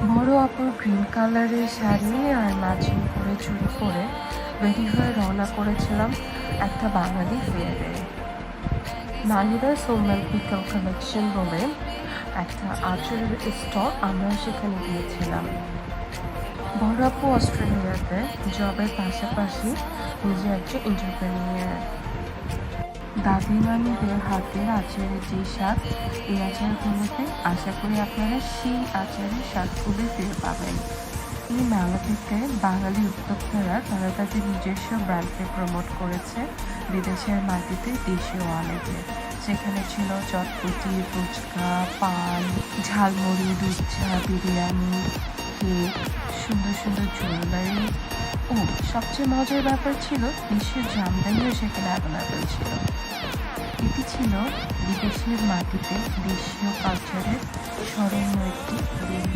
বড় আপুর গ্রিন কালারের শাড়ি আর মাঝির উপরে চুড়ি পরে রেডি হয়ে রওনা করেছিলাম একটা বাঙালি ফেয়ারে। নাহিদা সোম্যাল পিকল কালেকশন বলে একটা আচারের স্টল, আমরা সেখানে গিয়েছিলাম। বড় আপু অস্ট্রেলিয়াতে জবের পাশাপাশি নিজে একজন এন্টারপ্রেনিয়ার। দাদি নানিদের হাতের আচারের যে স্বাদ, এই আচারগুলোতে আশা করি আপনারা সেই আচারের স্বাদগুলো ফিরে পাবেন। এই মেলা থেকে বাঙালি উদ্যোক্তারা তারা তাদের নিজস্ব ব্র্যান্ডকে প্রমোট করেছে বিদেশের মাটিতে, দেশীয় অনেকে। সেখানে ছিল চটপটি, ফুচকা, পান, ঝালমুড়ি, দুধ চা, বিরিয়ানি, কেক, সুন্দর সুন্দর জুয়েলারি। ও সবচেয়ে মজার ব্যাপার ছিল দেশীয় জামদানিও সেখানে অ্যাভেলেবেল ছিল। এটি ছিল বিদেশের মাটিতে দেশীয় কালচারের স্মরণীয় একটি দিন।